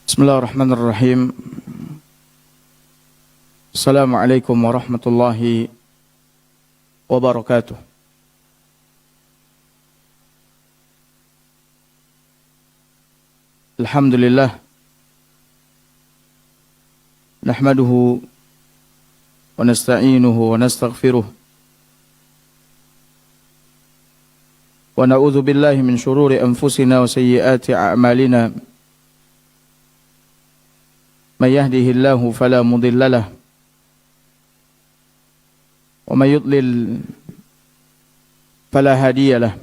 Bismillahirrahmanirrahim. Assalamualaikum warahmatullahi wabarakatuh. Alhamdulillah. Nahmaduhu wa nasta'inuhu wa nastaghfiruh. Wa na'udzu billahi min shururi anfusina wa sayyiati a'malina. من يهده الله فلا مضل له ومن يضلل فلا هادي له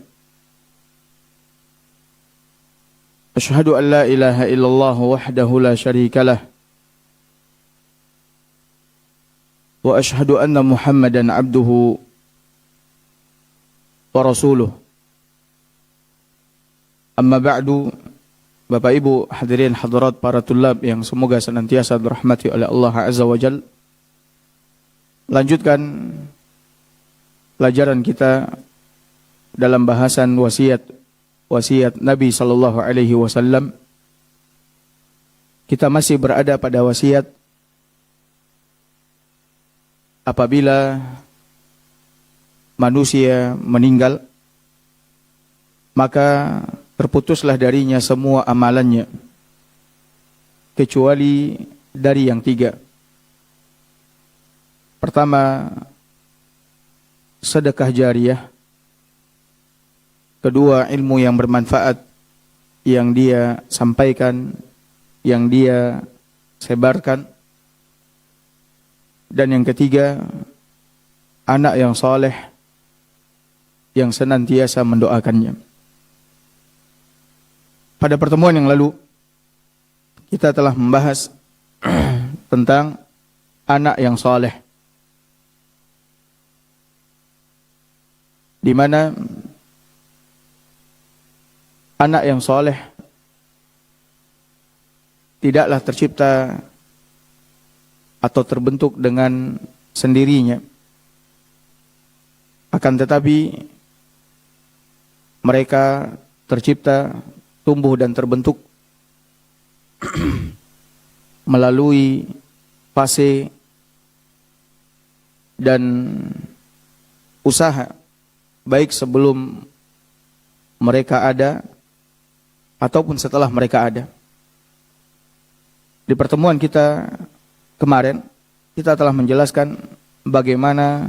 أشهد أن لا إله إلا الله وحده لا شريك له وأشهد أن محمدا عبده ورسوله أما بعد. Bapak Ibu hadirin hadirat para tulab yang semoga senantiasa dirahmati oleh Allah Azza wa Jalla. Lanjutkan pelajaran kita dalam bahasan wasiat Nabi sallallahu alaihi wasallam. Kita masih berada pada wasiat apabila manusia meninggal, maka terputuslah darinya semua amalannya, kecuali dari yang tiga. Pertama, sedekah jariyah. Kedua, ilmu yang bermanfaat yang dia sampaikan, yang dia sebarkan. Dan yang ketiga, anak yang saleh yang senantiasa mendoakannya. Pada pertemuan yang lalu, kita telah membahas tentang anak yang saleh, di mana anak yang saleh tidaklah tercipta atau terbentuk dengan sendirinya, akan tetapi mereka tercipta, tumbuh dan terbentuk melalui fase dan usaha, baik sebelum mereka ada ataupun setelah mereka ada. Di pertemuan kita kemarin, kita telah menjelaskan bagaimana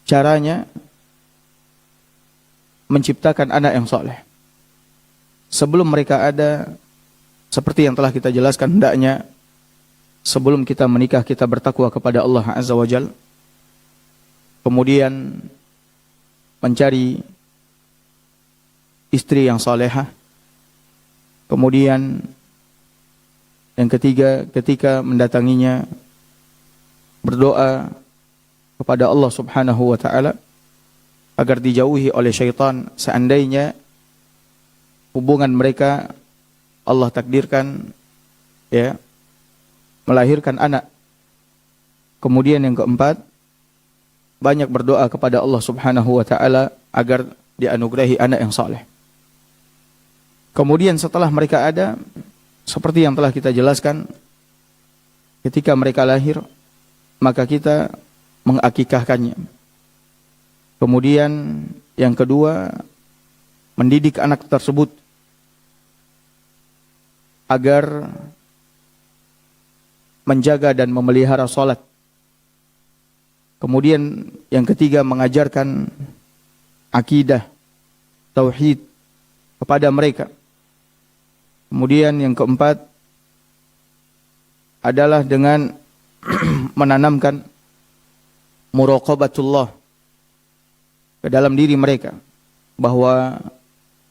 caranya menciptakan anak yang saleh. Sebelum mereka ada, seperti yang telah kita jelaskan, hendaknya sebelum kita menikah kita bertakwa kepada Allah Azza wa Jalla. Kemudian mencari istri yang salehah. Kemudian yang ketiga, ketika mendatanginya, berdoa kepada Allah Subhanahu wa taala agar dijauhi oleh syaitan seandainya hubungan mereka Allah takdirkan melahirkan anak. Kemudian yang keempat, banyak berdoa kepada Allah Subhanahu wa taala agar dianugerahi anak yang saleh. Kemudian setelah mereka ada, seperti yang telah kita jelaskan, ketika mereka lahir, maka kita mengakikahkannya. Kemudian yang kedua, mendidik anak tersebut agar menjaga dan memelihara salat. Kemudian yang ketiga, mengajarkan akidah, tauhid kepada mereka. Kemudian yang keempat, adalah dengan menanamkan muraqabatullah ke dalam diri mereka, bahwa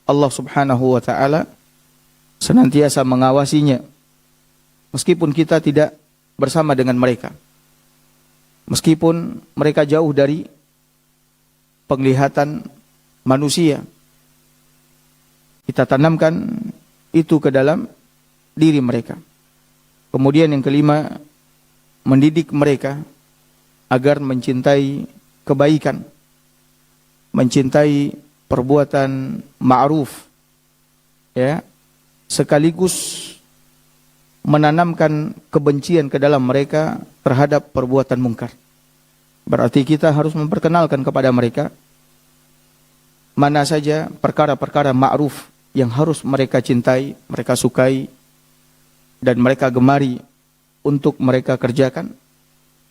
Allah Subhanahu wa taala senantiasa mengawasinya meskipun kita tidak bersama dengan mereka. Meskipun mereka jauh dari penglihatan manusia, kita tanamkan itu ke dalam diri mereka. Kemudian yang kelima, mendidik mereka agar mencintai kebaikan, mencintai perbuatan ma'ruf, ya, sekaligus menanamkan kebencian ke dalam mereka terhadap perbuatan mungkar. Berarti kita harus memperkenalkan kepada mereka mana saja perkara-perkara ma'ruf yang harus mereka cintai, mereka sukai, dan mereka gemari untuk mereka kerjakan,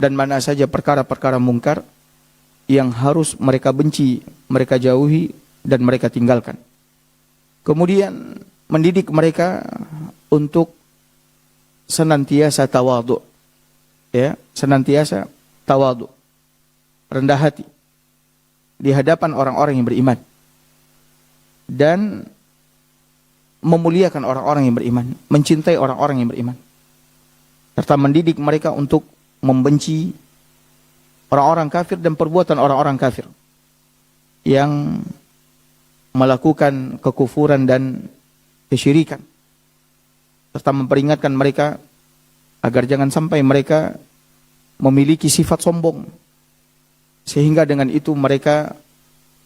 dan mana saja perkara-perkara mungkar yang harus mereka benci, mereka jauhi, dan mereka tinggalkan. Kemudian mendidik mereka untuk senantiasa tawadhu, ya, senantiasa tawadhu, rendah hati di hadapan orang-orang yang beriman, dan memuliakan orang-orang yang beriman, mencintai orang-orang yang beriman, serta mendidik mereka untuk membenci orang-orang kafir dan perbuatan orang-orang kafir yang melakukan kekufuran dan kesyirikan, serta memperingatkan mereka agar jangan sampai mereka memiliki sifat sombong, sehingga dengan itu mereka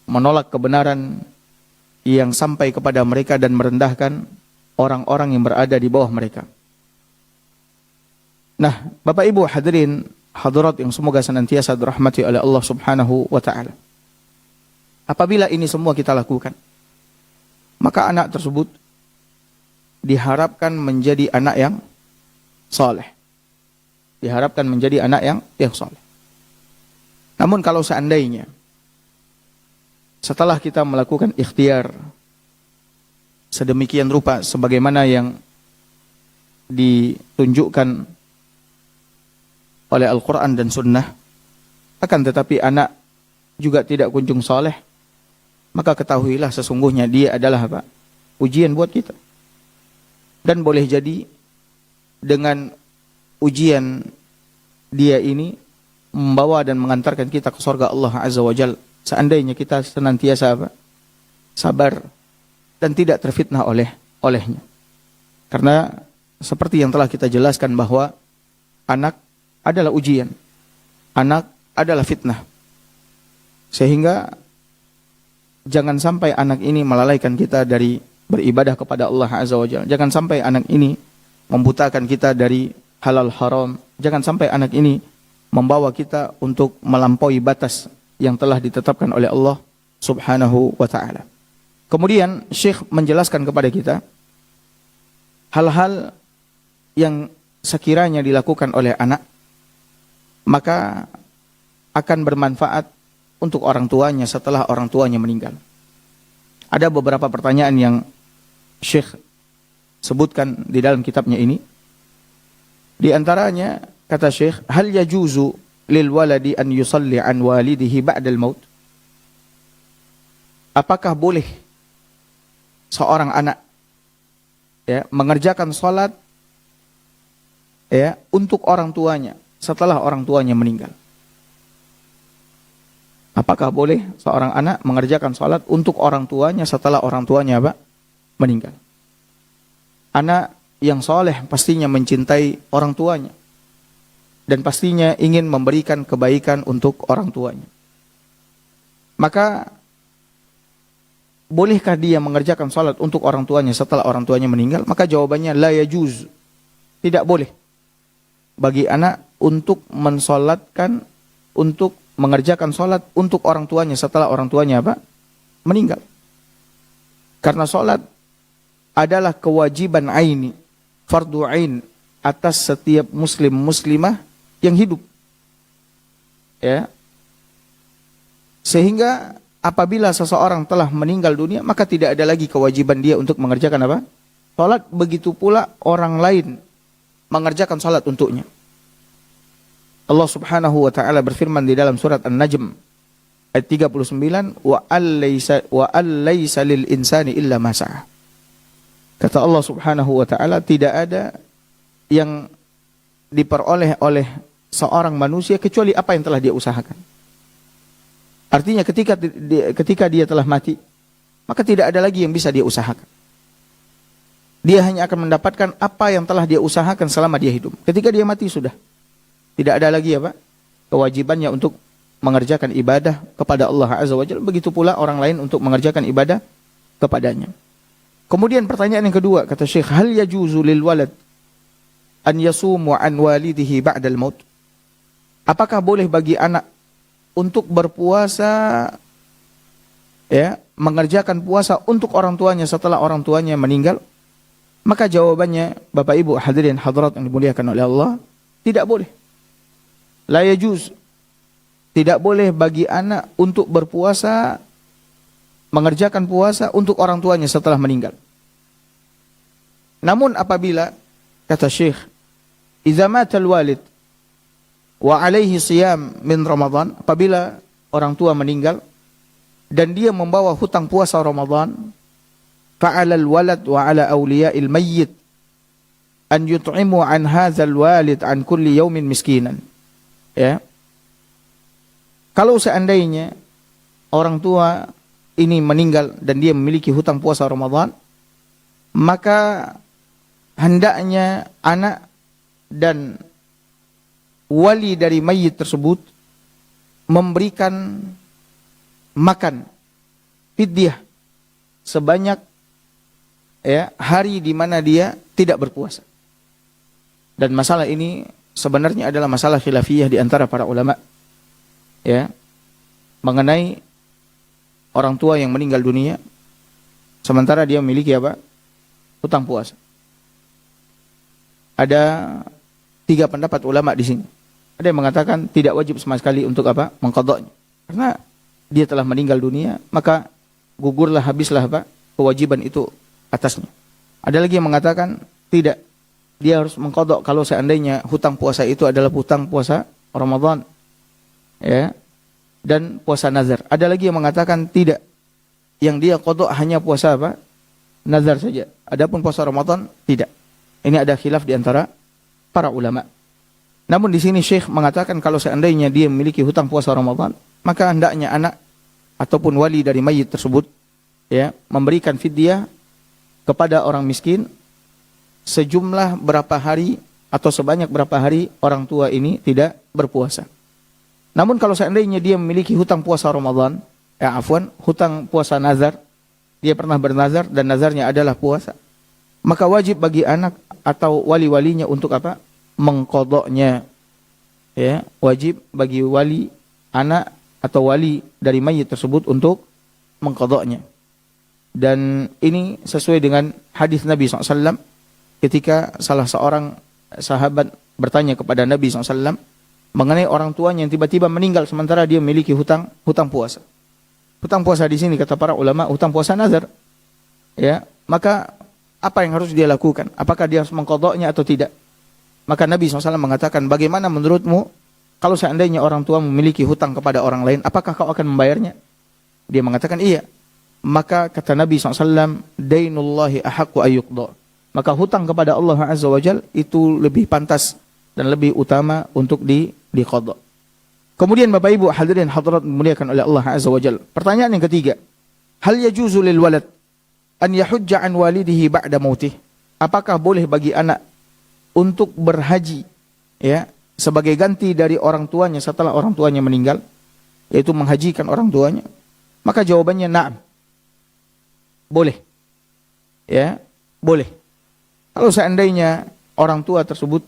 menolak kebenaran yang sampai kepada mereka dan merendahkan orang-orang yang berada di bawah mereka. Nah, Bapak Ibu hadirin hadirat yang semoga senantiasa dirahmati oleh Allah Subhanahu wa taala. Apabila ini semua kita lakukan, maka anak tersebut diharapkan menjadi anak yang saleh. Diharapkan menjadi anak yang saleh. Namun kalau seandainya setelah kita melakukan ikhtiar sedemikian rupa sebagaimana yang ditunjukkan oleh Al-Quran dan Sunnah, akan tetapi anak juga tidak kunjung saleh, maka ketahuilah sesungguhnya dia adalah apa? Ujian buat kita. Dan boleh jadi dengan ujian dia ini membawa dan mengantarkan kita ke surga Allah Azza wa Jalla, seandainya kita senantiasa apa? Sabar dan tidak terfitnah olehnya. Karena seperti yang telah kita jelaskan bahwa anak adalah ujian, anak adalah fitnah, sehingga jangan sampai anak ini melalaikan kita dari beribadah kepada Allah Azza wa Jalla. Jangan sampai anak ini membutakan kita dari halal haram. Jangan sampai anak ini membawa kita untuk melampaui batas yang telah ditetapkan oleh Allah Subhanahu wa taala. Kemudian Syekh menjelaskan kepada kita hal-hal yang sekiranya dilakukan oleh anak maka akan bermanfaat untuk orang tuanya setelah orang tuanya meninggal. Ada beberapa pertanyaan yang Syekh sebutkan di dalam kitabnya ini. Di antaranya kata Syekh, hal yajuzu lil waladi an yusalli an walidihi ba'dal maut? Apakah boleh seorang anak ya mengerjakan salat ya untuk orang tuanya setelah orang tuanya meninggal? Apakah boleh seorang anak mengerjakan salat untuk orang tuanya setelah orang tuanya apa? Meninggal? Anak yang soleh pastinya mencintai orang tuanya dan pastinya ingin memberikan kebaikan untuk orang tuanya. Maka bolehkah dia mengerjakan salat untuk orang tuanya setelah orang tuanya meninggal? Maka jawabannya la yajuz. Tidak boleh bagi anak untuk mensolatkan, untuk mengerjakan salat untuk orang tuanya setelah orang tuanya apa? Meninggal. Karena salat adalah kewajiban aini, fardu ain atas setiap muslim muslimah yang hidup. Ya. Sehingga apabila seseorang telah meninggal dunia, maka tidak ada lagi kewajiban dia untuk mengerjakan apa? Salat. Begitu pula orang lain mengerjakan salat untuknya. Allah Subhanahu wa taala berfirman di dalam surat An-Najm ayat 39, wa allaysa lil insani illa ma sa'a. Kata Allah Subhanahu wa taala, tidak ada yang diperoleh oleh seorang manusia kecuali apa yang telah dia usahakan. Artinya ketika dia telah mati, maka tidak ada lagi yang bisa dia usahakan. Dia hanya akan mendapatkan apa yang telah dia usahakan selama dia hidup. Ketika dia mati sudah tidak ada lagi kewajibannya untuk mengerjakan ibadah kepada Allah Azza wa Jalla. Begitu pula orang lain untuk mengerjakan ibadah kepadanya. Kemudian pertanyaan yang kedua, kata Syekh, hal yajuzu lil walad an yasumu an walidihi ba'dal maut? Apakah boleh bagi anak untuk berpuasa, mengerjakan puasa untuk orang tuanya setelah orang tuanya meninggal? Maka jawabannya, Bapak Ibu hadirin hadirat yang dimuliakan oleh Allah, tidak boleh. La yajuz. Tidak boleh bagi anak untuk berpuasa, mengerjakan puasa untuk orang tuanya setelah meninggal. Namun apabila, kata Syekh, idza matal walid wa alaihi siyam min Ramadan, apabila orang tua meninggal dan dia membawa hutang puasa Ramadan, fa'ala al-walad wa 'ala awliya'il mayyit an yut'imu an hadzal walid an kulli yawmin miskinan. Ya. Kalau seandainya orang tua ini meninggal dan dia memiliki hutang puasa Ramadan, maka hendaknya anak dan wali dari mayit tersebut memberikan makan fidyah sebanyak hari di mana dia tidak berpuasa. Dan masalah ini sebenarnya adalah masalah khilafiyah di antara para ulama mengenai orang tua yang meninggal dunia sementara dia memiliki hutang puasa. Ada 3 pendapat ulama di sini. Ada yang mengatakan tidak wajib sama sekali untuk mengqadha'nya. Karena dia telah meninggal dunia, maka gugurlah, habislah kewajiban itu atasnya. Ada lagi yang mengatakan tidak, dia harus mengqadha' kalau seandainya hutang puasa itu adalah hutang puasa Ramadan, dan puasa nazar. Ada lagi yang mengatakan tidak, yang dia qadha' hanya puasa nazar saja. Adapun puasa Ramadan tidak. Ini ada khilaf di antara para ulama. Namun di sini Syekh mengatakan kalau seandainya dia memiliki hutang puasa Ramadan, maka hendaknya anak ataupun wali dari mayit tersebut memberikan fidyah kepada orang miskin sejumlah berapa hari atau sebanyak berapa hari orang tua ini tidak berpuasa. Namun kalau seandainya dia memiliki hutang puasa Ramadan, hutang puasa nazar, dia pernah bernazar dan nazarnya adalah puasa, maka wajib bagi anak atau wali-walinya untuk mengqadha'nya. Wajib bagi wali anak atau wali dari mayit tersebut untuk mengqadha'nya. Dan ini sesuai dengan hadis Nabi SAW ketika salah seorang sahabat bertanya kepada Nabi SAW mengenai orang tuanya yang tiba-tiba meninggal sementara dia memiliki hutang puasa. Hutang puasa di sini kata para ulama hutang puasa nazar. Maka apa yang harus dia lakukan? Apakah dia harus mengqadha'nya atau tidak? Maka Nabi SAW mengatakan, bagaimana menurutmu kalau seandainya orang tua memiliki hutang kepada orang lain, apakah kau akan membayarnya? Dia mengatakan iya. Maka kata Nabi SAW, dainullahi ahaqqu ayyuqda. Maka hutang kepada Allah Azza wa Jalla itu lebih pantas dan lebih utama untuk diqadha. Kemudian Bapak Ibu hadirin hadirat dimuliakan oleh Allah Azza wa Jalla. Pertanyaan yang ketiga, hal yajuzu lil walad an yahujja an walidihi ba'da mautih? Apakah boleh bagi anak untuk berhaji sebagai ganti dari orang tuanya setelah orang tuanya meninggal, yaitu menghajikan orang tuanya? Maka jawabannya na'am. Boleh. Boleh. Kalau seandainya orang tua tersebut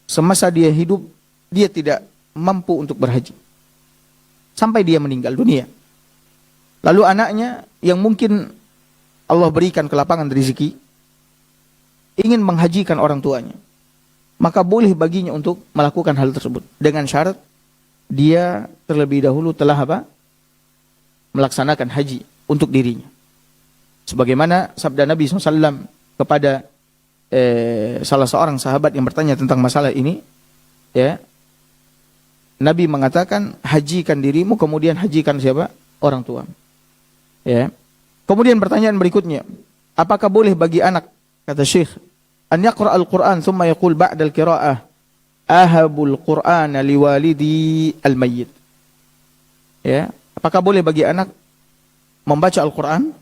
semasa dia hidup dia tidak mampu untuk berhaji sampai dia meninggal dunia. Lalu anaknya yang mungkin Allah berikan kelapangan rezeki ingin menghajikan orang tuanya, maka boleh baginya untuk melakukan hal tersebut dengan syarat dia terlebih dahulu telah melaksanakan haji untuk dirinya. Sebagaimana sabda Nabi SAW kepada salah seorang sahabat yang bertanya tentang masalah ini, ya, Nabi mengatakan hajikan dirimu, kemudian hajikan siapa? Orang tua. Ya. Kemudian pertanyaan berikutnya, apakah boleh bagi anak, kata Syekh, an yaqra al-Quran thumma yaqul ba'da al-qira'ah ahabul Qur'ana liwalidi al-mayyit. Ya, apakah boleh bagi anak membaca Al-Quran,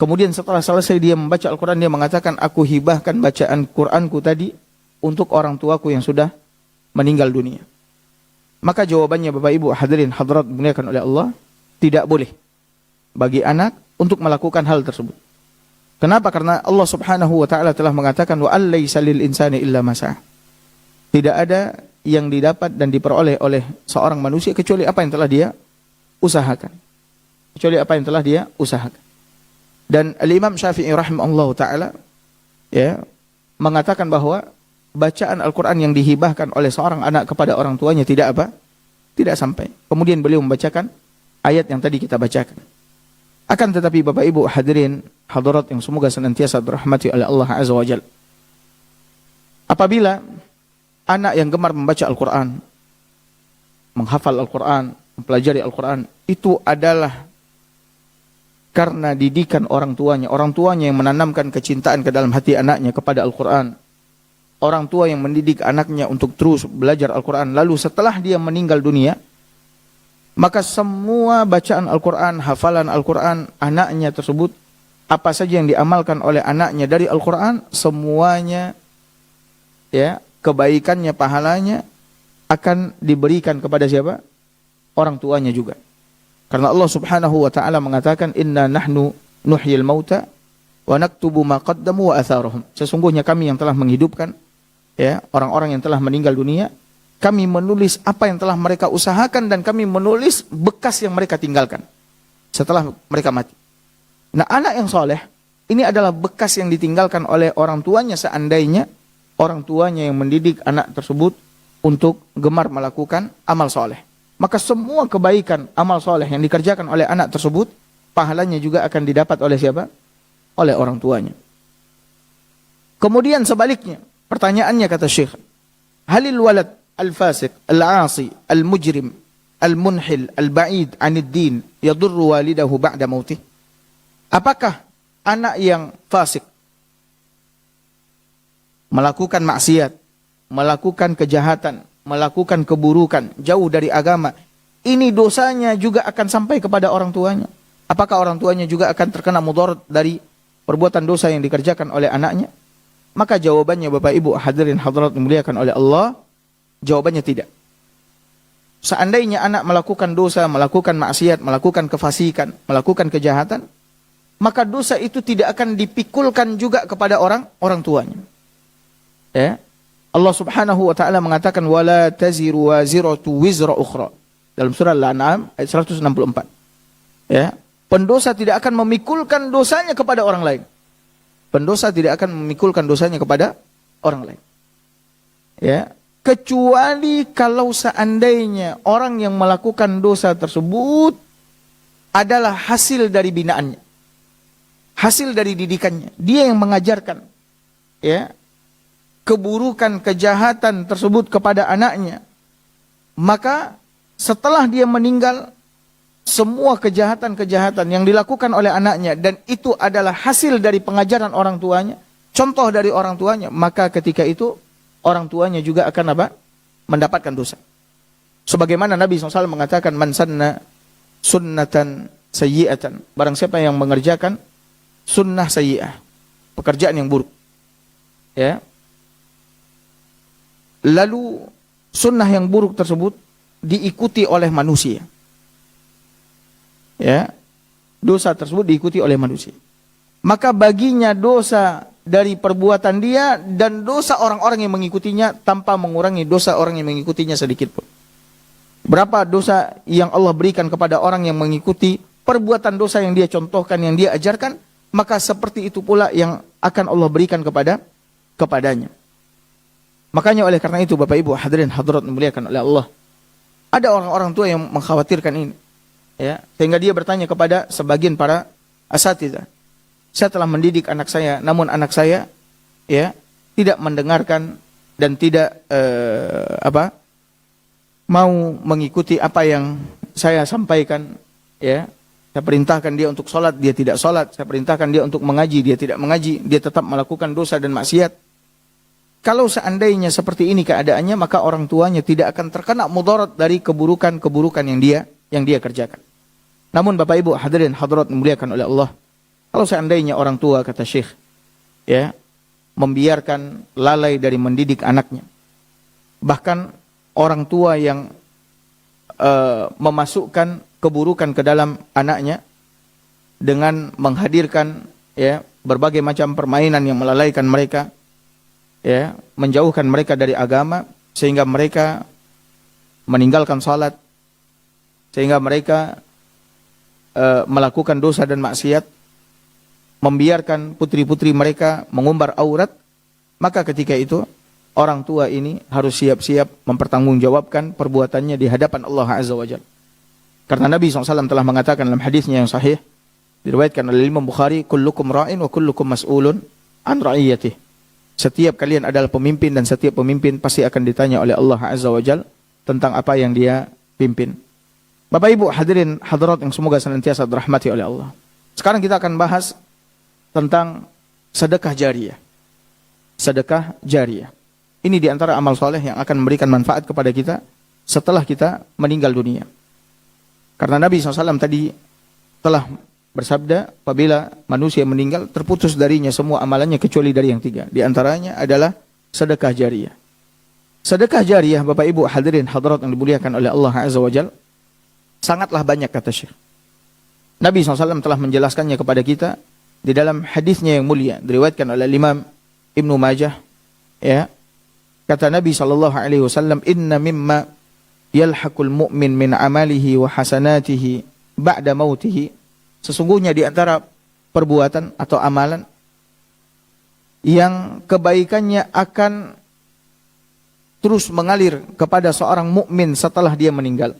kemudian setelah selesai dia membaca Al-Quran, dia mengatakan, aku hibahkan bacaan Quranku tadi untuk orang tuaku yang sudah meninggal dunia. Maka jawabannya Bapak Ibu hadirin hadirat dimuliakan oleh Allah, tidak boleh bagi anak untuk melakukan hal tersebut. Kenapa? Karena Allah Subhanahu wa taala telah mengatakan wa allaisa lil insani illa ma sa'a. Tidak ada yang didapat dan diperoleh oleh seorang manusia kecuali apa yang telah dia usahakan. Kecuali apa yang telah dia usahakan. Dan Al-Imam Syafi'i rahimahullah ta'ala, ya, mengatakan bahwa bacaan Al-Quran yang dihibahkan oleh seorang anak kepada orang tuanya tidak apa? Tidak sampai. Kemudian beliau membacakan ayat yang tadi kita bacakan. Akan tetapi Bapak Ibu hadirin hadirat yang semoga senantiasa dirahmati oleh Allah Azza wa Jalla, apabila anak yang gemar membaca Al-Quran, menghafal Al-Quran, mempelajari Al-Quran, itu adalah karena didikan orang tuanya yang menanamkan kecintaan ke dalam hati anaknya kepada Al-Quran. Orang tua yang mendidik anaknya untuk terus belajar Al-Quran. Lalu setelah dia meninggal dunia, maka semua bacaan Al-Quran, hafalan Al-Quran, anaknya tersebut, apa saja yang diamalkan oleh anaknya dari Al-Quran, semuanya, ya, kebaikannya, pahalanya akan diberikan kepada siapa? Orang tuanya juga. Karena Allah Subhanahu wa taala mengatakan, inna nahnu nuhyil mauta wa naktubu ma qaddamu wa atharahum. Sesungguhnya kami yang telah menghidupkan, ya, orang-orang yang telah meninggal dunia, kami menulis apa yang telah mereka usahakan dan kami menulis bekas yang mereka tinggalkan setelah mereka mati. Nah, anak yang soleh ini adalah bekas yang ditinggalkan oleh orang tuanya seandainya orang tuanya yang mendidik anak tersebut untuk gemar melakukan amal soleh. Maka semua kebaikan amal soleh yang dikerjakan oleh anak tersebut, pahalanya juga akan didapat oleh siapa? Oleh orang tuanya. Kemudian sebaliknya, pertanyaannya kata Syekh, halil walad al-fasiq, al-asi, al-mujrim, al-munhil, al-ba'id anid din yadurru walidahu ba'da mautih? Apakah anak yang fasik, melakukan maksiat, melakukan kejahatan, melakukan keburukan, jauh dari agama, ini dosanya juga akan sampai kepada orang tuanya? Apakah orang tuanya juga akan terkena mudarat dari perbuatan dosa yang dikerjakan oleh anaknya? Maka jawabannya Bapak Ibu hadirin hadirat dimuliakan oleh Allah, jawabannya tidak. Seandainya anak melakukan dosa, melakukan maksiat, melakukan kefasikan, melakukan kejahatan, maka dosa itu tidak akan dipikulkan juga kepada orang tuanya. Ya. Allah Subhanahu wa taala mengatakan wala taziru waziratu wizra ukhra dalam surah Al-An'am ayat 164. Ya, pendosa tidak akan memikulkan dosanya kepada orang lain. Pendosa tidak akan memikulkan dosanya kepada orang lain. Ya, kecuali kalau seandainya orang yang melakukan dosa tersebut adalah hasil dari binaannya. Hasil dari didikannya. Dia yang mengajarkan, ya, keburukan, kejahatan tersebut kepada anaknya. Maka setelah dia meninggal, semua kejahatan-kejahatan yang dilakukan oleh anaknya, dan itu adalah hasil dari pengajaran orang tuanya, contoh dari orang tuanya, maka ketika itu orang tuanya juga akan apa? Mendapatkan dosa. Sebagaimana Nabi SAW mengatakan, man sanna sunnatan sayyi'atan, barang siapa yang mengerjakan sunnah sayyi'ah, pekerjaan yang buruk, ya, lalu sunnah yang buruk tersebut diikuti oleh manusia, ya, dosa tersebut diikuti oleh manusia, maka baginya dosa dari perbuatan dia dan dosa orang-orang yang mengikutinya tanpa mengurangi dosa orang yang mengikutinya sedikit pun. Berapa dosa yang Allah berikan kepada orang yang mengikuti perbuatan dosa yang dia contohkan, yang dia ajarkan, maka seperti itu pula yang akan Allah berikan kepadanya. Makanya oleh karena itu Bapak Ibu hadirin hadirat dimuliakan oleh Allah, ada orang-orang tua yang mengkhawatirkan ini, ya, sehingga dia bertanya kepada sebagian para asatidzah, saya telah mendidik anak saya, namun anak saya ya, tidak mendengarkan dan tidak mau mengikuti apa yang saya sampaikan, ya. Saya perintahkan dia untuk sholat, dia tidak sholat. Saya perintahkan dia untuk mengaji, dia tidak mengaji. Dia tetap melakukan dosa dan maksiat. Kalau seandainya seperti ini keadaannya, maka orang tuanya tidak akan terkena mudarat dari keburukan-keburukan yang dia kerjakan. Namun Bapak Ibu hadirin hadirat dimuliakan oleh Allah, kalau seandainya orang tua, kata Syekh, ya, membiarkan lalai dari mendidik anaknya, bahkan orang tua yang memasukkan keburukan ke dalam anaknya dengan menghadirkan, ya, berbagai macam permainan yang melalaikan mereka, ya, menjauhkan mereka dari agama sehingga mereka meninggalkan salat, sehingga mereka melakukan dosa dan maksiat, membiarkan putri-putri mereka mengumbar aurat, maka ketika itu orang tua ini harus siap-siap mempertanggungjawabkan perbuatannya di hadapan Allah Azza wa Jalla. Karena Nabi SAW telah mengatakan dalam hadisnya yang sahih, diriwayatkan oleh Imam Bukhari, kullukum ra'in wa kullukum mas'ulun an ra'iyatih. Setiap kalian adalah pemimpin dan setiap pemimpin pasti akan ditanya oleh Allah Azza wa Jalla tentang apa yang dia pimpin. Bapak Ibu hadirin hadirat yang semoga senantiasa dirahmati oleh Allah. Sekarang kita akan bahas tentang sedekah jariyah. Sedekah jariyah. Ini di antara amal soleh yang akan memberikan manfaat kepada kita setelah kita meninggal dunia. Karena Nabi SAW tadi telah bersabda, apabila manusia meninggal, terputus darinya semua amalannya kecuali dari yang 3. Di antaranya adalah sedekah jariyah. Sedekah jariyah, Bapak Ibu hadirin hadirat yang dimuliakan oleh Allah Azza wa Jalla, sangatlah banyak, kata Syekh. Nabi SAW telah menjelaskannya kepada kita di dalam hadisnya yang mulia, diriwayatkan oleh Imam Ibnu Majah, ya. Kata Nabi SAW, inna mimma yalhaqul mu'min min amalihi wa hasanatihi ba'da mautihi. Sesungguhnya di antara perbuatan atau amalan yang kebaikannya akan terus mengalir kepada seorang mukmin setelah dia meninggal.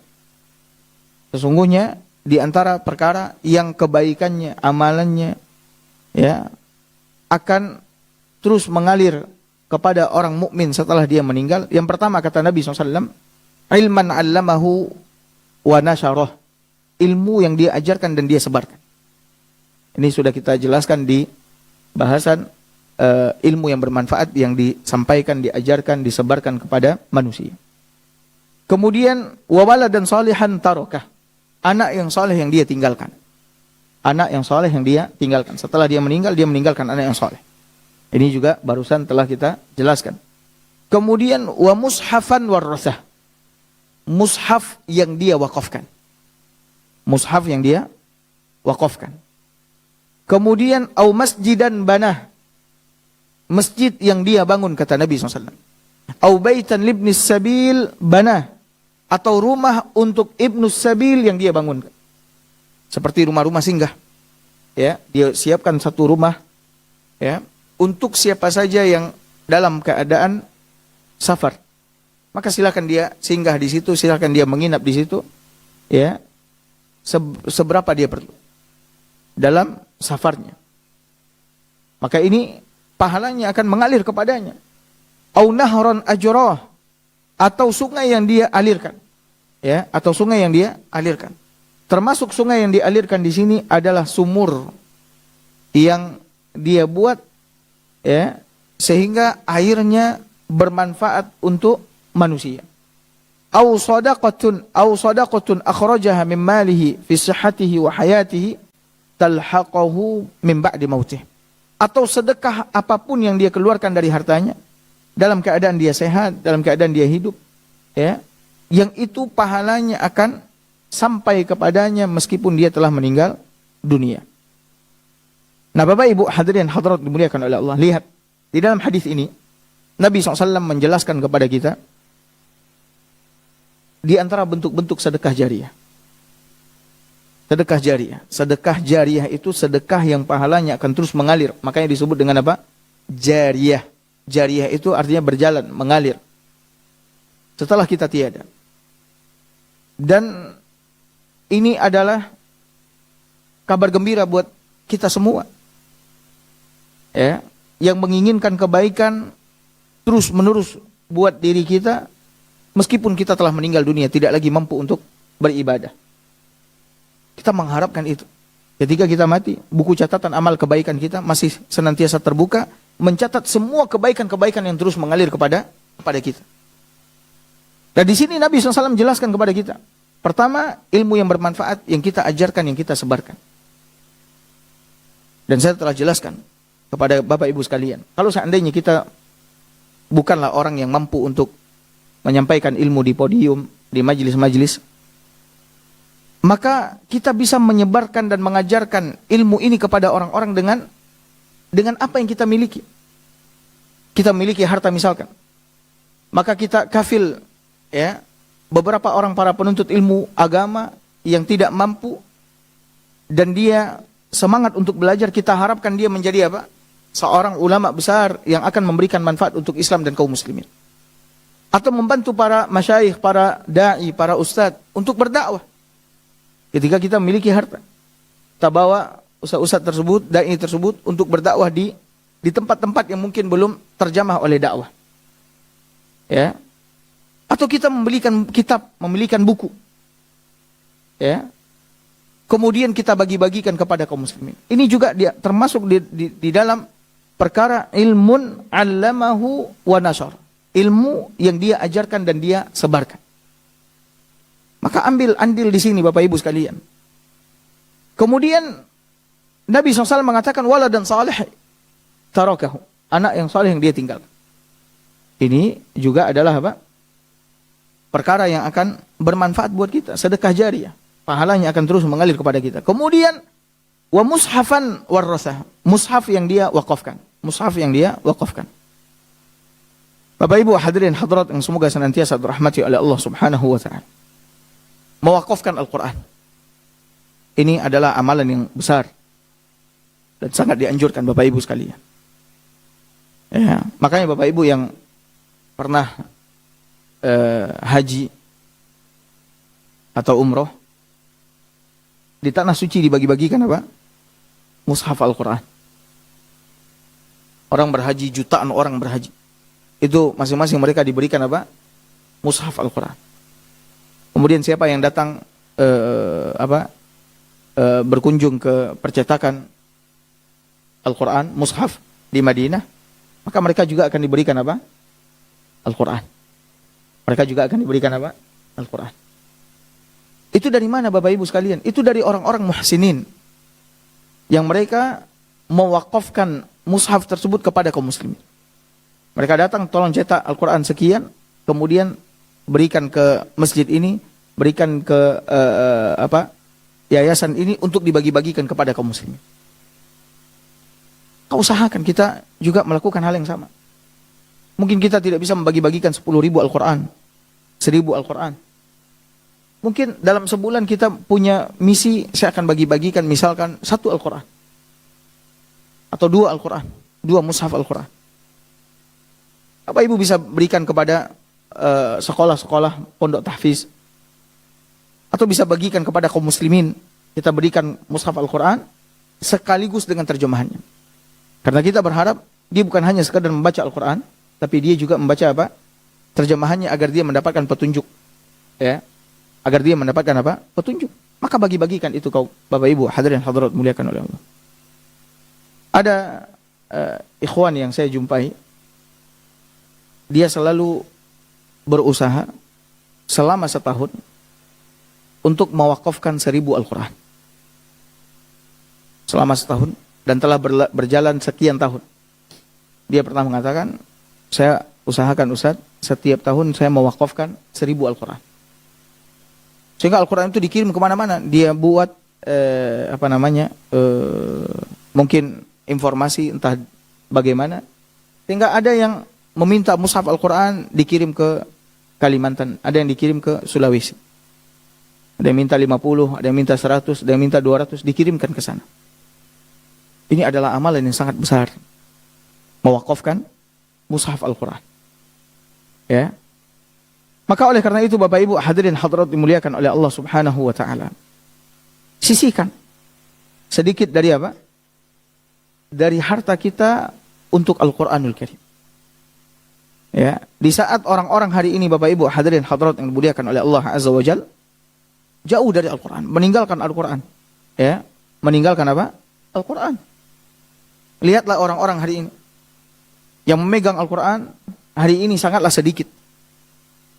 Sesungguhnya di antara perkara yang kebaikannya, amalannya, ya, akan terus mengalir kepada orang mukmin setelah dia meninggal. Yang pertama, kata Nabi SAW, ilman 'allamahu wa nasyarah. Ilmu yang dia ajarkan dan dia sebarkan. Ini sudah kita jelaskan di bahasan ilmu yang bermanfaat yang disampaikan, diajarkan, disebarkan kepada manusia. Kemudian wa waladan salihan tarakah. Anak yang saleh yang dia tinggalkan. Anak yang saleh yang dia tinggalkan. Setelah dia meninggalkan anak yang saleh. Ini juga barusan telah kita jelaskan. Kemudian wa mushafan warasah. Mushaf yang dia wakafkan. Mushaf yang dia wakafkan. Kemudian au masjidan banah. Masjid yang dia bangun, kata Nabi SAW. Au baitan libnis sabil banah. Atau rumah untuk ibnus sabil yang dia bangun. Seperti rumah-rumah singgah. Ya, dia siapkan satu rumah, ya, untuk siapa saja yang dalam keadaan safar. Maka silakan dia singgah di situ, silakan dia menginap di situ, ya, seberapa dia perlu dalam safarnya. Maka ini pahalanya akan mengalir kepadanya. Au nahran ajrah, atau sungai yang dia alirkan. Ya, atau sungai yang dia alirkan. Termasuk sungai yang dialirkan di sini adalah sumur yang dia buat, ya, sehingga airnya bermanfaat untuk manusia. Au sadaqatun akhrajaha min malihi fi sihhatihi wa hayatihi talhaqahu min ba'di mautih. Atau sedekah apapun yang dia keluarkan dari hartanya dalam keadaan dia sehat, dalam keadaan dia hidup, ya, yang itu pahalanya akan sampai kepadanya meskipun dia telah meninggal dunia. Nah, Bapak Ibu hadirin hadirat dimuliakan oleh Allah, lihat di dalam hadis ini Nabi SAW menjelaskan kepada kita di antara bentuk-bentuk sedekah jariyah. Sedekah jariyah. Sedekah jariyah itu sedekah yang pahalanya akan terus mengalir. Makanya disebut dengan apa? Jariyah. Jariyah itu artinya berjalan, mengalir setelah kita tiada. Dan ini adalah kabar gembira buat kita semua. Ya, yang menginginkan kebaikan terus menerus buat diri kita, meskipun kita telah meninggal dunia, tidak lagi mampu untuk beribadah. Kita mengharapkan itu. Ketika kita mati, buku catatan amal kebaikan kita masih senantiasa terbuka, mencatat semua kebaikan-kebaikan yang terus mengalir kepada kita. Dan di sini Nabi SAW menjelaskan kepada kita. Pertama, ilmu yang bermanfaat yang kita ajarkan, yang kita sebarkan. Dan saya telah jelaskan kepada Bapak Ibu sekalian, kalau seandainya kita bukanlah orang yang mampu untuk menyampaikan ilmu di podium, di majelis-majelis, maka kita bisa menyebarkan dan mengajarkan ilmu ini kepada orang-orang dengan apa yang kita miliki. Kita memiliki harta misalkan, maka kita kafil ya beberapa orang para penuntut ilmu agama yang tidak mampu dan dia semangat untuk belajar, kita harapkan dia menjadi apa? Seorang ulama besar yang akan memberikan manfaat untuk Islam dan kaum muslimin. Atau membantu para masyayikh, para da'i, para ustadz untuk berdakwah. Ketika kita memiliki harta, kita bawa ustadz-ustadz tersebut, da'i tersebut untuk berdakwah di tempat-tempat yang mungkin belum terjamah oleh dakwah. Ya. Atau kita membelikan kitab, membelikan buku. Ya. Kemudian kita bagi-bagikan kepada kaum muslimin. Ini juga termasuk di dalam perkara ilmun 'allamahu wa nashar. Ilmu yang dia ajarkan dan dia sebarkan. Maka ambil andil di sini Bapak Ibu sekalian. Kemudian Nabi SAW mengatakan waladan salih tarakahu. Anak yang saleh yang dia tinggalkan. Ini juga adalah apa? Perkara yang akan bermanfaat buat kita. Sedekah jariyah. Pahalanya akan terus mengalir kepada kita. Kemudian wa mushafan warasah. Mushaf yang dia wakafkan. Mushaf yang dia wakafkan. Bapak Ibu hadirin hadirat yang semoga senantiasa dirahmati oleh Allah Subhanahu wa taala. Mewakafkan Al-Qur'an. Ini adalah amalan yang besar dan sangat dianjurkan Bapak Ibu sekalian. Ya, makanya Bapak Ibu yang pernah haji atau umroh, di tanah suci dibagi-bagikan apa? Mushaf Al-Quran. Orang berhaji, jutaan orang berhaji. Itu masing-masing mereka diberikan apa? Mushaf Al-Quran. Kemudian siapa yang datang berkunjung ke percetakan Al-Quran, mushaf di Madinah, maka mereka juga akan diberikan apa? Al-Quran. Mereka juga akan diberikan apa? Al-Quran. Itu dari mana Bapak Ibu sekalian? Itu dari orang-orang muhsinin yang mereka mewakafkan mushaf tersebut kepada kaum muslimin. Mereka datang, tolong cetak Al-Quran sekian, kemudian berikan ke masjid ini, berikan ke yayasan ini untuk dibagi-bagikan kepada kaum muslimin. Kau usahakan kita juga melakukan hal yang sama. Mungkin kita tidak bisa membagi-bagikan 10.000 Al-Quran, 1.000 Al-Quran. Mungkin dalam sebulan kita punya misi, saya akan bagi-bagikan misalkan 1 Al-Quran. Atau 2 Al-Quran, 2 mushaf Al-Quran. Bapak Ibu bisa berikan kepada sekolah-sekolah pondok tahfiz. Atau bisa bagikan kepada kaum muslimin. Kita berikan mushaf Al-Quran sekaligus dengan terjemahannya. Karena kita berharap dia bukan hanya sekadar membaca Al-Quran, tapi dia juga membaca apa? Terjemahannya agar dia mendapatkan petunjuk. Ya. Agar dia mendapatkan apa? Petunjuk. Maka bagi-bagikan itu kau Bapak Ibu hadirin hadirat muliakan oleh Allah. Ada ikhwan yang saya jumpai, dia selalu berusaha selama setahun untuk mewakafkan 1.000 Al-Quran. Selama setahun dan telah berjalan sekian tahun. Dia pernah mengatakan, saya usahakan Ustaz, setiap tahun saya mewakafkan 1.000 Al-Quran. Sehingga Al-Quran itu dikirim kemana-mana. Dia buat mungkin informasi entah bagaimana. Sehingga ada yang meminta mushaf Al-Quran dikirim ke Kalimantan, ada yang dikirim ke Sulawesi. Ada yang minta 50, ada yang minta 100, ada yang minta 200, dikirimkan ke sana. Ini adalah amalan yang sangat besar. Mewakafkan mushaf Al-Quran. Ya. Maka oleh karena itu Bapak Ibu hadirin hadirat dimuliakan oleh Allah Subhanahu wa taala. Sisihkan sedikit dari apa? Dari harta kita untuk Al-Quranul Karim. Ya, di saat orang-orang hari ini Bapak Ibu hadirin hadirat yang dimuliakan oleh Allah Azza wa Jalla jauh dari Al-Quran, meninggalkan Al-Quran. Ya, meninggalkan apa? Al-Quran. Lihatlah orang-orang hari ini yang memegang Al-Quran hari ini sangatlah sedikit.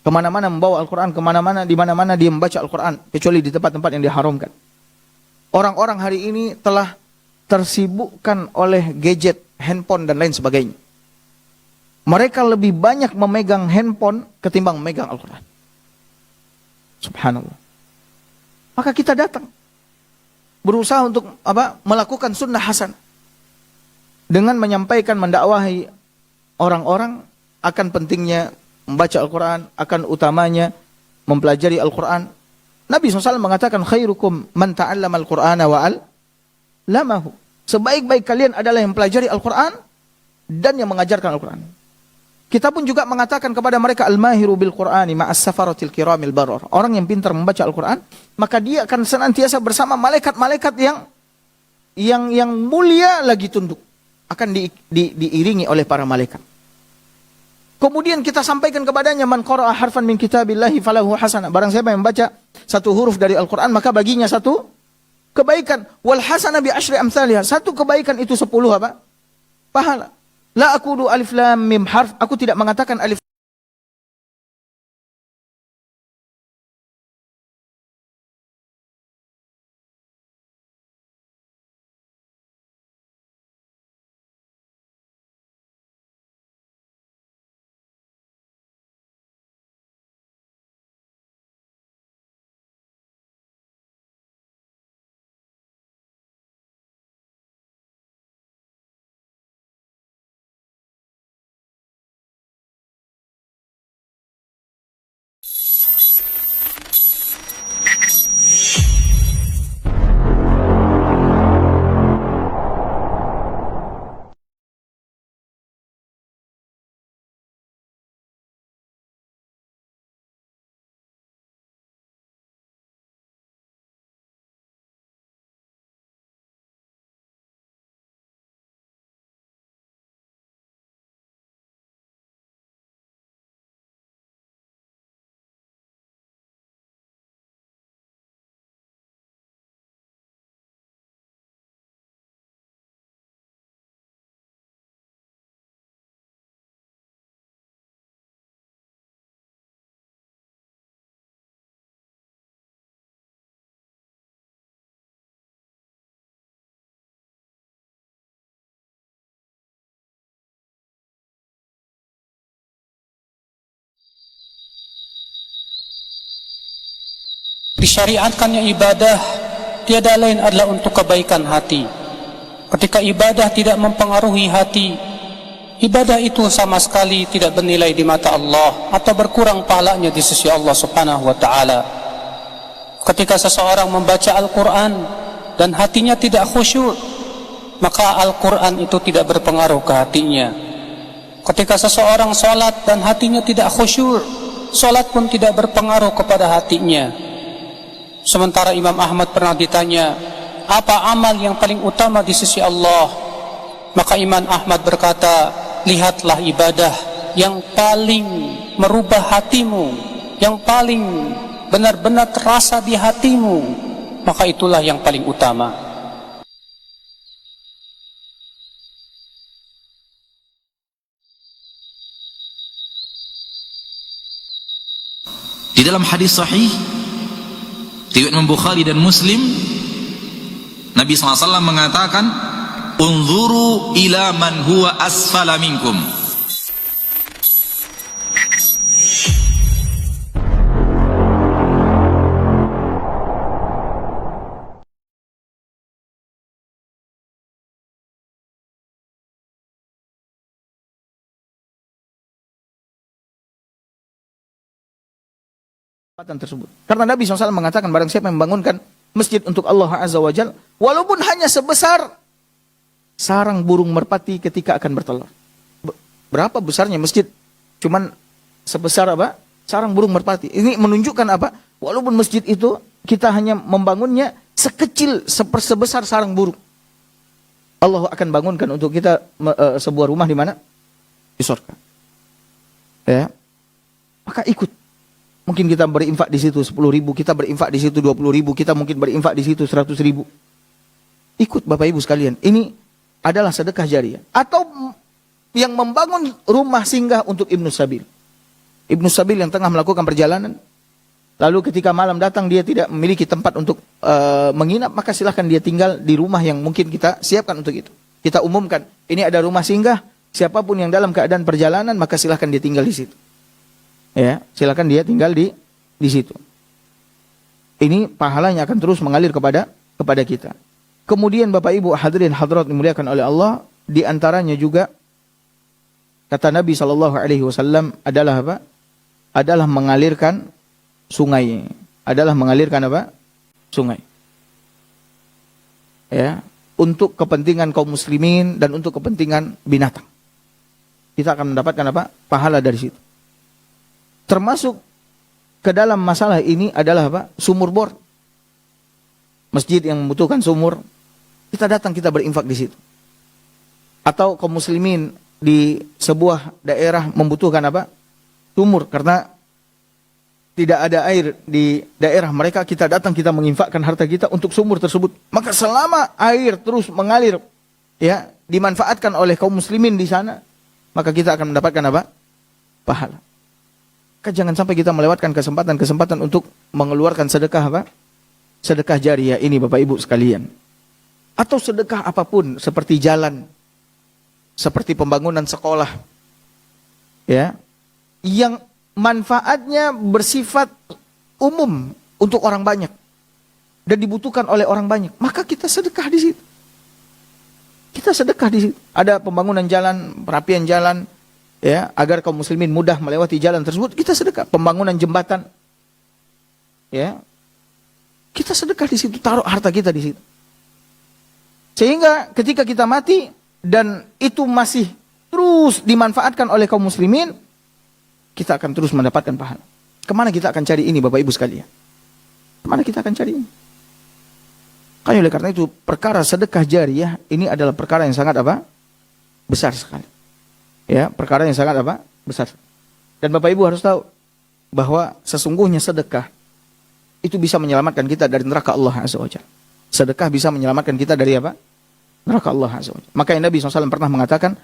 Kemana-mana membawa Al-Quran, kemana-mana, di mana-mana dia membaca Al-Quran, kecuali di tempat-tempat yang diharamkan. Orang-orang hari ini telah tersibukkan oleh gadget, handphone dan lain sebagainya. Mereka lebih banyak memegang handphone ketimbang memegang Al-Quran. Subhanallah. Maka kita datang berusaha untuk melakukan sunnah hasan dengan menyampaikan, mendakwahi orang-orang akan pentingnya membaca Al-Quran, akan utamanya mempelajari Al-Quran. Nabi SAW mengatakan, khairukum man ta'allama Al-Qur'ana wa al-lamahu. Sebaik-baik kalian adalah yang mempelajari Al-Quran dan yang mengajarkan Al-Quran. Kita pun juga mengatakan kepada mereka, al-mahiru bil-Qur'ani ma'as safaratil kiramil barar. Orang yang pintar membaca Al-Quran, maka dia akan senantiasa bersama malaikat-malaikat yang mulia lagi tunduk. Akan diiringi oleh para malaikat. Kemudian kita sampaikan kepadanya, man qara'a harfan min kitabillahi falahu hasanah. Barang siapa yang membaca satu huruf dari Al-Quran, maka baginya satu kebaikan. Wal hasanah bi asyri amsalihah. Satu kebaikan itu 10 apa? Pahala. La aqulu alif lam mim harf. Aku tidak mengatakan alif. Disyariatkannya ibadah tiada lain adalah untuk kebaikan hati. Ketika ibadah tidak mempengaruhi hati, ibadah itu sama sekali tidak bernilai di mata Allah atau berkurang pahalanya di sisi Allah Subhanahu wa taala. Ketika seseorang membaca Al-Qur'an dan hatinya tidak khusyuk, maka Al-Qur'an itu tidak berpengaruh ke hatinya. Ketika seseorang salat dan hatinya tidak khusyuk, salat pun tidak berpengaruh kepada hatinya. Sementara Imam Ahmad pernah ditanya, apa amal yang paling utama di sisi Allah? Maka Imam Ahmad berkata, lihatlah ibadah yang paling merubah hatimu, yang paling benar-benar terasa di hatimu, maka itulah yang paling utama. Di dalam hadis sahih riwayat Imam Bukhari dan Muslim, Nabi SAW mengatakan, unzuru ila man huwa asfala minkum. Tersebut. Karena Nabi SAW mengatakan, barang siapa yang membangunkan masjid untuk Allah Azza wa Jalla, walaupun hanya sebesar sarang burung merpati ketika akan bertelur. Berapa besarnya masjid? Cuman sebesar apa? Sarang burung merpati. Ini menunjukkan apa? Walaupun masjid itu kita hanya membangunnya sekecil sebesar sarang burung. Allah akan bangunkan untuk kita sebuah rumah di mana? Di surga. Ya. Maka ikut. Mungkin kita berinfak di situ 10.000, kita berinfak di situ 20.000, kita mungkin berinfak di situ 100.000. Ikut Bapak Ibu sekalian. Ini adalah sedekah jariyah. Atau yang membangun rumah singgah untuk Ibnu Sabil. Ibnu Sabil yang tengah melakukan perjalanan, lalu ketika malam datang dia tidak memiliki tempat untuk menginap, maka silahkan dia tinggal di rumah yang mungkin kita siapkan untuk itu. Kita umumkan, ini ada rumah singgah, siapapun yang dalam keadaan perjalanan, maka silahkan dia tinggal di situ. Ya, silakan dia tinggal di situ. Ini pahalanya akan terus mengalir kepada kita. Kemudian Bapak Ibu hadirin hadirat dimuliakan oleh Allah, di antaranya juga kata Nabi SAW adalah apa? Adalah mengalirkan sungai. Adalah mengalirkan apa? Sungai. Ya, untuk kepentingan kaum muslimin dan untuk kepentingan binatang. Kita akan mendapatkan apa? Pahala dari situ. Termasuk ke dalam masalah ini adalah apa? Sumur bor. Masjid yang membutuhkan sumur, kita datang, kita berinfak di situ. Atau kaum muslimin di sebuah daerah membutuhkan apa? Sumur, karena tidak ada air di daerah mereka, kita datang, kita menginfakkan harta kita untuk sumur tersebut. Maka selama air terus mengalir, ya, dimanfaatkan oleh kaum muslimin di sana, maka kita akan mendapatkan apa? Pahala. Jangan sampai kita melewatkan kesempatan-kesempatan untuk mengeluarkan sedekah apa? Sedekah jariyah ini Bapak Ibu sekalian. Atau sedekah apapun, seperti jalan, seperti pembangunan sekolah, ya, yang manfaatnya bersifat umum untuk orang banyak dan dibutuhkan oleh orang banyak, maka kita sedekah di situ. Kita sedekah di situ. Ada pembangunan jalan, perapian jalan, ya, agar kaum muslimin mudah melewati jalan tersebut, kita sedekah. Pembangunan jembatan, ya, kita sedekah di situ, taruh harta kita di situ. Sehingga ketika kita mati dan itu masih terus dimanfaatkan oleh kaum muslimin, kita akan terus mendapatkan pahala. Kemana kita akan cari ini Bapak Ibu sekalian? Kemana kita akan cari ini? Oleh karena itu perkara sedekah jariyah ini adalah perkara yang sangat apa? Besar sekali. Ya, perkara yang sangat apa? Besar. Dan Bapak Ibu harus tahu bahwa sesungguhnya sedekah itu bisa menyelamatkan kita dari neraka Allah Azza wa Jalla. Sedekah bisa menyelamatkan kita dari apa? Neraka Allah Azza wa Jalla. Maka Nabi SAW pernah mengatakan,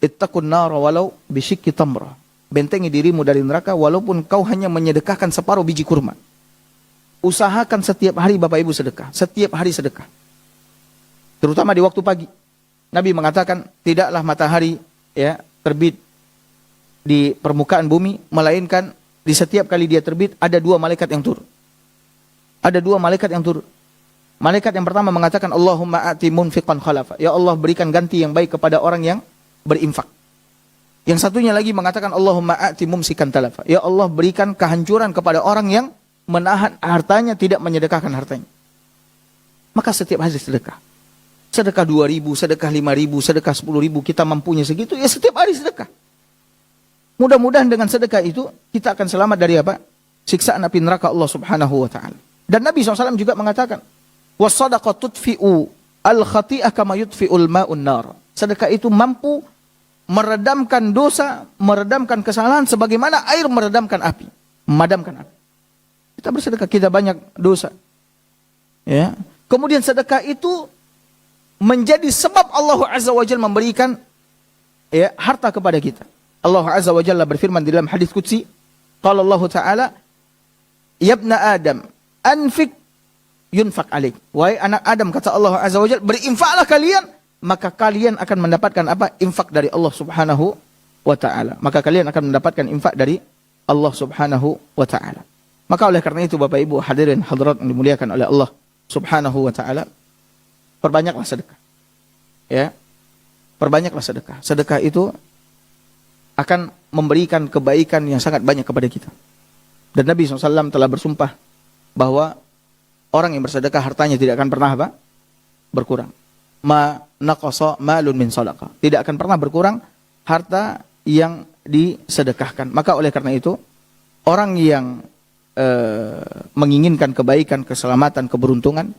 ittaqun nar walau bisyikki tamrah. Bentengi dirimu dari neraka walaupun kau hanya menyedekahkan separuh biji kurma. Usahakan setiap hari Bapak Ibu sedekah. Setiap hari sedekah. Terutama di waktu pagi. Nabi mengatakan, tidaklah matahari, ya, terbit di permukaan bumi, melainkan di setiap kali dia terbit ada 2 malaikat yang turun. Ada 2 malaikat yang turun. Malaikat yang pertama mengatakan, Allahumma a'ti munfiqan khalafa. Ya Allah, berikan ganti yang baik kepada orang yang berinfak. Yang satunya lagi mengatakan, Allahumma a'ti mumsikan talafa. Ya Allah, berikan kehancuran kepada orang yang menahan hartanya, tidak menyedekahkan hartanya. Maka setiap hari sedekah. Sedekah 2.000, sedekah 5.000, sedekah 10.000, kita mampunya segitu, ya setiap hari sedekah. Mudah-mudahan dengan sedekah itu, kita akan selamat dari apa? Siksaan api neraka Allah Subhanahu wa ta'ala. Dan Nabi SAW juga mengatakan, was-sadaqah tudfi'u al-khati'ah kama yudfi'ul ma'un nar. Sedekah itu mampu meredamkan dosa, meredamkan kesalahan sebagaimana air meredamkan api, memadamkan api. Kita bersedekah, kita banyak dosa. Ya. Kemudian sedekah itu menjadi sebab Allah Azza wa Jalla memberikan, ya, harta kepada kita. Allah Azza wa Jalla berfirman di dalam hadis qudsi, qala Allah Ta'ala, ya ibna Adam, anfik yunfak alaik. Wahai anak Adam, kata Allah Azza wa Jalla, berinfaklah kalian, maka kalian akan mendapatkan apa? Infak dari Allah Subhanahu wa Ta'ala. Maka kalian akan mendapatkan infak dari Allah Subhanahu wa Ta'ala. Maka oleh karena itu Bapak Ibu hadirin hadirat yang dimuliakan oleh Allah Subhanahu wa Ta'ala, perbanyaklah sedekah. Ya. Perbanyaklah sedekah. Sedekah itu akan memberikan kebaikan yang sangat banyak kepada kita. Dan Nabi SAW telah bersumpah bahwa orang yang bersedekah hartanya tidak akan pernah apa? Berkurang. Ma naqasa malun min sadaqah. Tidak akan pernah berkurang harta yang disedekahkan. Maka oleh karena itu, orang yang menginginkan kebaikan, keselamatan, keberuntungan,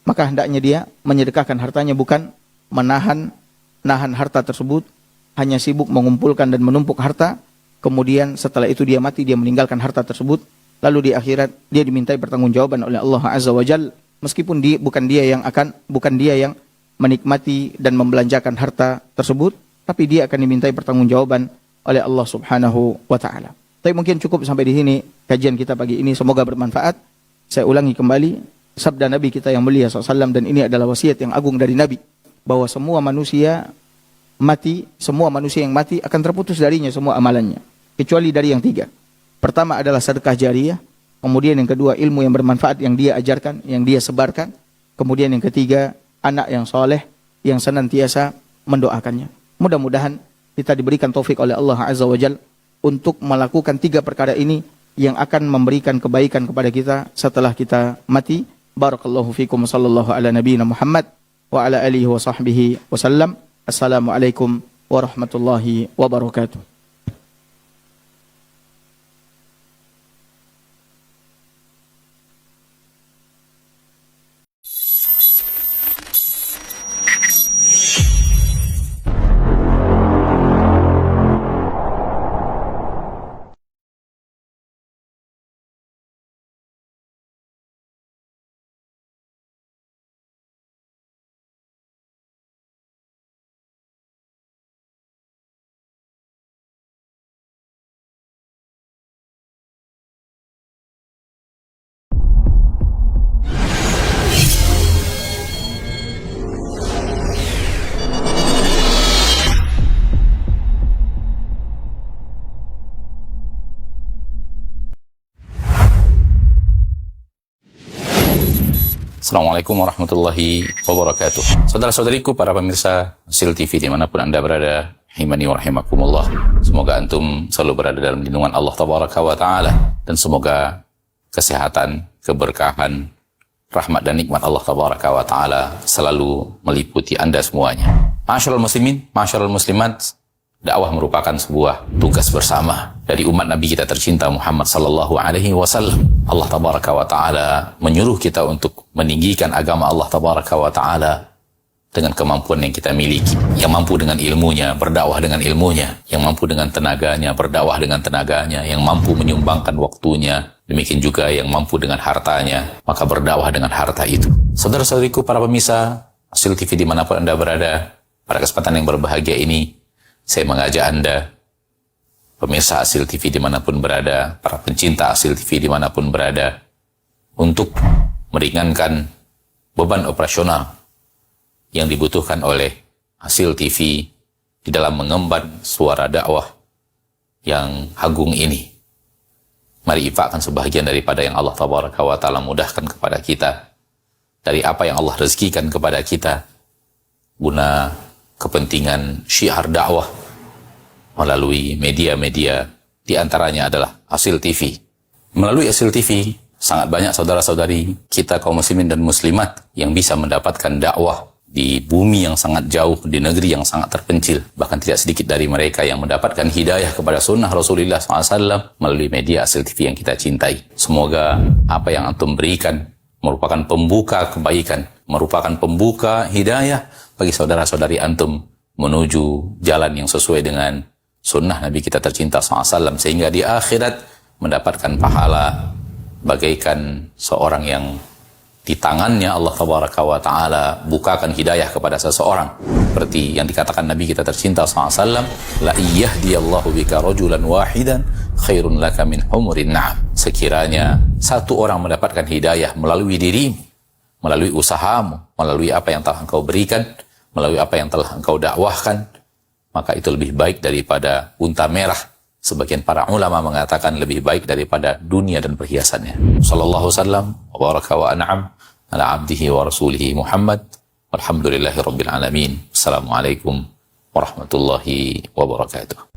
maka hendaknya dia menyedekahkan hartanya bukan nahan harta tersebut, hanya sibuk mengumpulkan dan menumpuk harta, kemudian setelah itu dia mati, dia meninggalkan harta tersebut, lalu di akhirat dia dimintai pertanggungjawaban oleh Allah Azza wa Jalla, meskipun bukan dia yang menikmati dan membelanjakan harta tersebut, tapi dia akan dimintai pertanggungjawaban oleh Allah Subhanahu wa taala. Tapi mungkin cukup sampai di sini kajian kita pagi ini, semoga bermanfaat. Saya ulangi kembali sabda Nabi kita yang mulia SAW, dan ini adalah wasiat yang agung dari Nabi, bahwa semua manusia yang mati akan terputus darinya semua amalannya, kecuali dari yang 3. Pertama adalah sedekah jariyah, kemudian yang kedua ilmu yang bermanfaat yang dia ajarkan, yang dia sebarkan, kemudian yang ketiga anak yang soleh yang senantiasa mendoakannya. Mudah-mudahan kita diberikan taufik oleh Allah Azza wa Jalla untuk melakukan 3 perkara ini yang akan memberikan kebaikan kepada kita setelah kita mati. Barakallahu fikum, sallallahu ala nabiyina Muhammad wa ala alihi wa sahbihi wasallam. Assalamualaikum warahmatullahi wabarakatuh. Assalamualaikum warahmatullahi wabarakatuh. Saudara-saudariku, para pemirsa Hasil TV dimanapun Anda berada, rahimani wa rahimakumullah. Semoga antum selalu berada dalam lindungan Allah Tabaraka wa Ta'ala, dan semoga kesehatan, keberkahan, rahmat dan nikmat Allah Tabaraka wa Ta'ala selalu meliputi Anda semuanya. Ma'asyiral muslimin, ma'asyiral muslimat, dakwah merupakan sebuah tugas bersama dari umat Nabi kita tercinta Muhammad sallallahu alaihi wasallam. Allah Tabaraka wa Ta'ala menyuruh kita untuk meninggikan agama Allah Tabaraka wa Ta'ala dengan kemampuan yang kita miliki. Yang mampu dengan ilmunya, berdakwah dengan ilmunya. Yang mampu dengan tenaganya, berdakwah dengan tenaganya. Yang mampu menyumbangkan waktunya. Demikian juga yang mampu dengan hartanya, maka berdakwah dengan harta itu. Saudara-saudariku, para pemirsa Hasil TV dimanapun Anda berada, pada kesempatan yang berbahagia ini, saya mengajak Anda, pemirsa Hasil TV dimanapun berada, para pencinta Hasil TV dimanapun berada, untuk meringankan beban operasional yang dibutuhkan oleh Hasil TV di dalam mengemban suara dakwah yang agung ini. Mari infakkan sebahagian daripada yang Allah Tabaraka wa Ta'ala mudahkan kepada kita, dari apa yang Allah rezekikan kepada kita, guna kepentingan syiar dakwah melalui media-media, di antaranya adalah Hasil TV. Melalui Hasil TV, sangat banyak saudara-saudari kita kaum muslimin dan muslimat yang bisa mendapatkan dakwah di bumi yang sangat jauh, di negeri yang sangat terpencil. Bahkan tidak sedikit dari mereka yang mendapatkan hidayah kepada sunnah Rasulullah SAW melalui media Hasil TV yang kita cintai. Semoga apa yang antum berikan merupakan pembuka kebaikan, merupakan pembuka hidayah bagi saudara-saudari antum menuju jalan yang sesuai dengan sunnah Nabi kita tercinta SAW, sehingga di akhirat mendapatkan pahala bagaikan seorang yang di tangannya Allah Tabaraka wa Ta'ala bukakan hidayah kepada seseorang, seperti yang dikatakan Nabi kita tercinta SAW, la iyahdiyallahu bika rajulan wahidan khairun laka min humurin na'am. Sekiranya satu orang mendapatkan hidayah melalui dirimu, melalui usahamu, melalui apa yang telah engkau berikan, melalui apa yang telah engkau dakwahkan, maka itu lebih baik daripada unta merah. Sebagian para ulama mengatakan lebih baik daripada dunia dan perhiasannya. Sallallahu wasallam wa baraka wa an'am ala abdihi wa rasulihi Muhammad. Walhamdulillahi rabbil alamin. Assalamualaikum warahmatullahi wabarakatuh.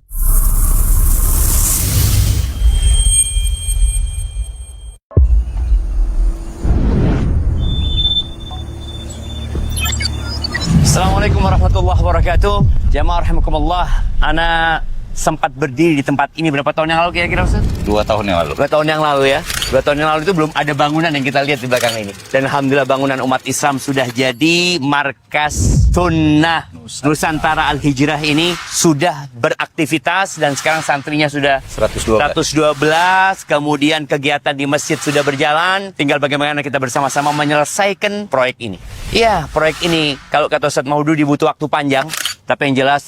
Assalamualaikum warahmatullahi wabarakatuh. Jamaah rahimakumullah. Ana sempat berdiri di tempat ini berapa tahun yang lalu kira-kira Ustaz? 2 tahun yang lalu. 2 tahun yang lalu ya. 2 tahun yang lalu itu belum ada bangunan yang kita lihat di belakang ini. Dan alhamdulillah bangunan umat Islam sudah jadi markas Sunnah Nusantara Al-Hijrah ini sudah beraktivitas dan sekarang santrinya sudah 112. Kemudian kegiatan di masjid sudah berjalan. Tinggal bagaimana kita bersama-sama menyelesaikan proyek ini. Iya, proyek ini kalau kata Ustaz Maududi butuh waktu panjang, tapi yang jelas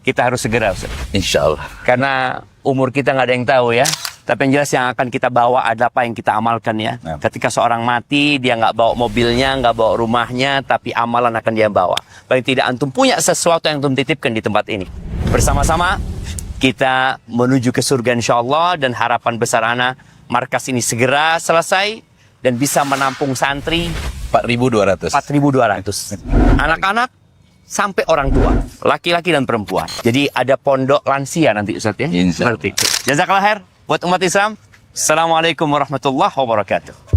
kita harus segera, Ustaz. Insya Allah. Karena umur kita nggak ada yang tahu ya. Tapi yang jelas yang akan kita bawa ada apa yang kita amalkan ya. Nah. Ketika seorang mati, dia nggak bawa mobilnya, nggak bawa rumahnya, tapi amalan akan dia bawa. Paling tidak antum punya sesuatu yang antum titipkan di tempat ini. Bersama-sama kita menuju ke surga insya Allah, dan harapan besar ana markas ini segera selesai dan bisa menampung santri 4.200. 4.200. Anak-anak sampai orang tua, laki-laki dan perempuan. Jadi ada pondok lansia nanti Ustaz ya. Insya Allah. Seperti itu. Jazakallah khair buat umat Islam. Assalamualaikum warahmatullahi wabarakatuh.